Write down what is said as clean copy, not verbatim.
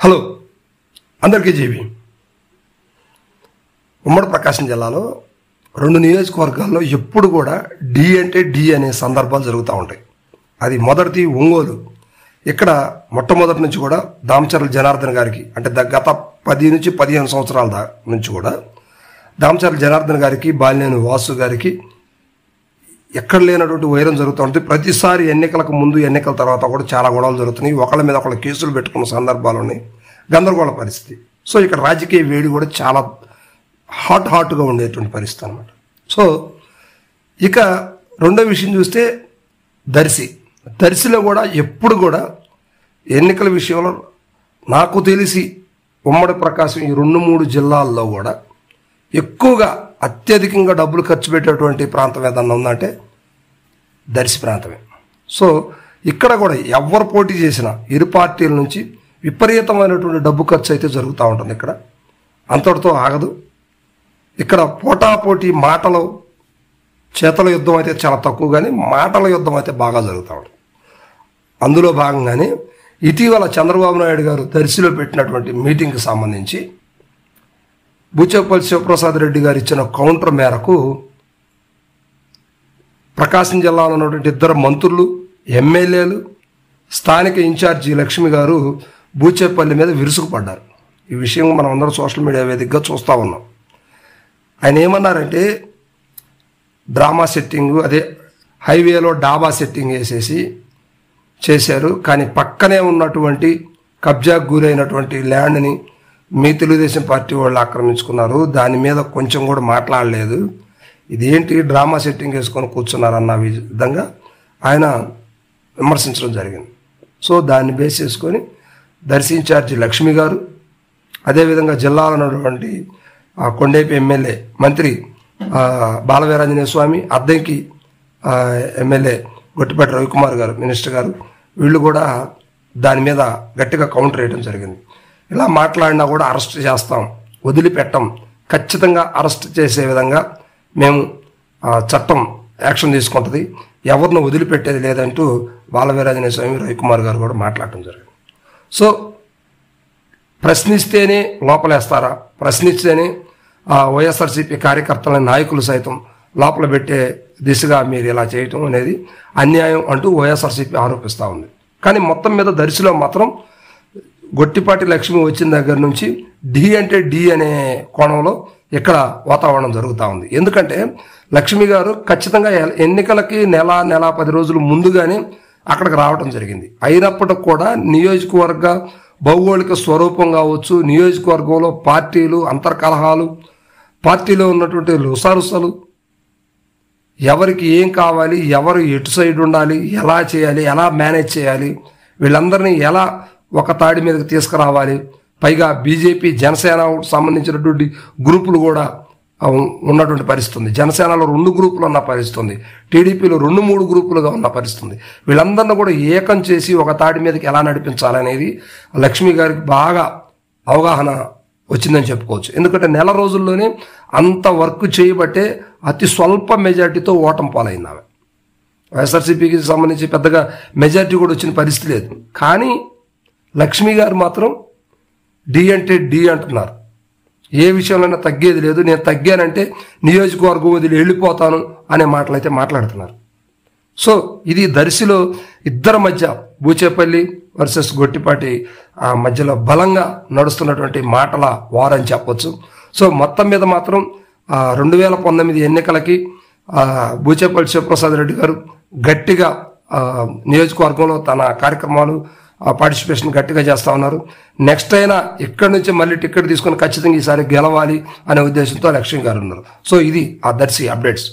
Hello అందరికీ JB. ఉమ్మడి ప్రకాశం జిల్లాలో 2 నియోజకవర్గాల్లో ఎప్పుడు కూడా డి అంటే డి అనే సందర్భాలు జరుగుతూ ఉంటాయి. అది మొదటిది ఒంగోలు. ఇక్కడ మొట్టమొదటి నుంచి కూడా దామచర్ల జనార్దన్ గారికి, అంటే గత 10 నుంచి 15 సంవత్సరాల నుంచి కూడా దామచర్ల జనార్దన్ గారికి, బాలినేని వాసు గారికి ఎక్కడ లేనటువంటి వైరం జరుగుతూ ఉంటుంది. ప్రతిసారి ఎన్నికలకు ముందు, ఎన్నికల తర్వాత కూడా చాలా గొడవలు జరుగుతున్నాయి. ఒకళ్ళ మీద ఒకళ్ళు కేసులు పెట్టుకున్న సందర్భాలు ఉన్నాయి. గందరగోళ పరిస్థితి. సో ఇక్కడ రాజకీయ వేడి కూడా చాలా హాట్గా ఉండేటువంటి పరిస్థితి అనమాట. సో ఇక రెండో విషయం చూస్తే దర్శిలో కూడా ఎప్పుడు కూడా ఎన్నికల విషయంలో నాకు తెలిసి ఉమ్మడి ప్రకాశం ఈ 2-3 జిల్లాల్లో కూడా ఎక్కువగా అత్యధికంగా డబ్బులు ఖర్చు పెట్టేటువంటి ప్రాంతం ఏదన్నా ఉందంటే దర్శి ప్రాంతమే. సో ఇక్కడ కూడా ఎవరు పోటీ చేసినా ఇరు పార్టీల నుంచి విపరీతమైనటువంటి డబ్బు ఖర్చు అయితే జరుగుతూ ఉంటుంది. ఇక్కడ అంతటితో ఆగదు. ఇక్కడ పోటాపోటీ మాటలు, చేతల యుద్ధం అయితే చాలా తక్కువ, కానీ మాటల యుద్ధం అయితే బాగా జరుగుతూ ఉంటుంది. అందులో భాగంగానే ఇటీవల చంద్రబాబు నాయుడు గారు దర్శిలో పెట్టినటువంటి మీటింగ్కి సంబంధించి బూచేపల్లి శివప్రసాద్ రెడ్డి గారు ఇచ్చిన కౌంటర్ మేరకు ప్రకాశం జిల్లాలో ఉన్నటువంటి 2 మంత్రులు, ఎమ్మెల్యేలు, స్థానిక ఇన్ఛార్జి లక్ష్మి గారు బూచేపల్లి మీద విరుసుకుపడ్డారు. ఈ విషయం మనం అందరం సోషల్ మీడియా వేదికగా చూస్తూ ఉన్నాం. ఆయన ఏమన్నారంటే, డ్రామా సెట్టింగు, అదే హైవేలో డాబా సెట్టింగ్ వేసేసి చేశారు, కానీ పక్కనే ఉన్నటువంటి కబ్జాకు గురైనటువంటి ల్యాండ్ని మీ తెలుగుదేశం పార్టీ వాళ్ళు ఆక్రమించుకున్నారు, దాని మీద కొంచెం కూడా మాట్లాడలేదు, ఇదేంటి డ్రామా సెట్టింగ్ వేసుకొని కూర్చున్నారన్న విధంగా ఆయన విమర్శించడం జరిగింది. సో దాన్ని బేస్ చేసుకొని దర్శి ఇన్ఛార్జి లక్ష్మి గారు, అదేవిధంగా జిల్లాలో ఉన్నటువంటి కొండేపి ఎమ్మెల్యే మంత్రి బాలవీరాంజనేయ స్వామి, అద్దంకి ఎమ్మెల్యే గొట్టిపాటి రవికుమార్ గారు, మినిస్టర్ గారు, వీళ్ళు కూడా దాని మీద గట్టిగా కౌంటర్ వేయడం జరిగింది. ఇలా మాట్లాడినా కూడా అరెస్ట్ చేస్తాం, వదిలిపెట్టం, ఖచ్చితంగా అరెస్ట్ చేసే విధంగా మేము చట్టం యాక్షన్ తీసుకుంటుంది, ఎవరిని వదిలిపెట్టేది లేదంటూ బాలవీరాంజనేయ స్వామి, రవికుమార్ గారు కూడా మాట్లాడటం జరిగింది. సో ప్రశ్నిస్తేనే లోపలేస్తారా, ప్రశ్నిస్తేనే వైఎస్ఆర్సీపీ కార్యకర్తల నాయకులు సైతం లోపల పెట్టే దిశగా మీరు ఇలా చేయటం అనేది అన్యాయం అంటూ వైఎస్ఆర్సీపీ ఆరోపిస్తూ ఉంది. కానీ మొత్తం మీద దర్శిలో మాత్రం గొట్టిపాటి లక్ష్మి వచ్చిన దగ్గర నుంచి డి అంటే డి అనే కోణంలో ఇక్కడ వాతావరణం జరుగుతూ ఉంది. ఎందుకంటే లక్ష్మి గారు ఖచ్చితంగా ఎన్నికలకి నెల 10 రోజులు ముందుగానే అక్కడికి రావడం జరిగింది. అయినప్పటికి కూడా నియోజకవర్గ భౌగోళిక స్వరూపం కావచ్చు, నియోజకవర్గంలో పార్టీలు, అంతర్కలహాలు, పార్టీలో ఉన్నటువంటి రుసరుసలు, ఎవరికి ఏం కావాలి, ఎవరు ఎటు సైడ్ ఉండాలి, ఎలా చేయాలి, ఎలా మేనేజ్ చేయాలి, వీళ్ళందరినీ ఎలా ఒక తాడి మీదకి తీసుకురావాలి, పైగా బీజేపీ, జనసేన సంబంధించినటువంటి గ్రూపులు కూడా ఉన్నటువంటి పరిస్థితి ఉంది. జనసేనలో 2 గ్రూపులు ఉన్న పరిస్థితి ఉంది, టీడీపీలో 2-3 గ్రూపులుగా ఉన్న పరిస్థితి ఉంది. వీళ్ళందరినీ కూడా ఏకం చేసి ఒక తాడి మీదకి ఎలా నడిపించాలనేది లక్ష్మి గారికి బాగా అవగాహన వచ్చిందని చెప్పుకోవచ్చు. ఎందుకంటే నెల రోజుల్లోనే అంత వర్క్ చేయబట్టే అతి స్వల్ప మెజార్టీతో ఓటమి పాలైంది ఆమె. వైఎస్ఆర్సీపీకి సంబంధించి పెద్దగా మెజార్టీ కూడా వచ్చిన పరిస్థితి లేదు. కానీ లక్ష్మి గారు మాత్రం డి అంటే డి అంటున్నారు. ఏ విషయంలోనైనా తగ్గేది లేదు, నేను తగ్గానంటే నియోజకవర్గం వదిలి వెళ్ళిపోతాను అనే మాటలు అయితే మాట్లాడుతున్నారు. సో ఇది దర్శిలో ఇద్దరి మధ్య, బూచేపల్లి వర్సెస్ గొట్టిపాటి మధ్యలో బలంగా నడుస్తున్నటువంటి మాటల వారని చెప్పొచ్చు. సో మొత్తం మీద మాత్రం 2019 ఎన్నికలకి బూచేపల్లి శివప్రసాద్ రెడ్డి గారు గట్టిగా నియోజకవర్గంలో తన కార్యక్రమాలు, పార్టిసిపేషన్ గట్టిగా చేస్తూ ఉన్నారు. నెక్స్ట్ అయినా ఇక్కడి నుంచి మళ్ళీ టికెట్ తీసుకొని ఖచ్చితంగా ఈసారి గెలవాలి అనే ఉద్దేశంతో లక్ష్మి గారు ఉన్నారు. సో ఇది ఆ దర్శి అప్డేట్స్.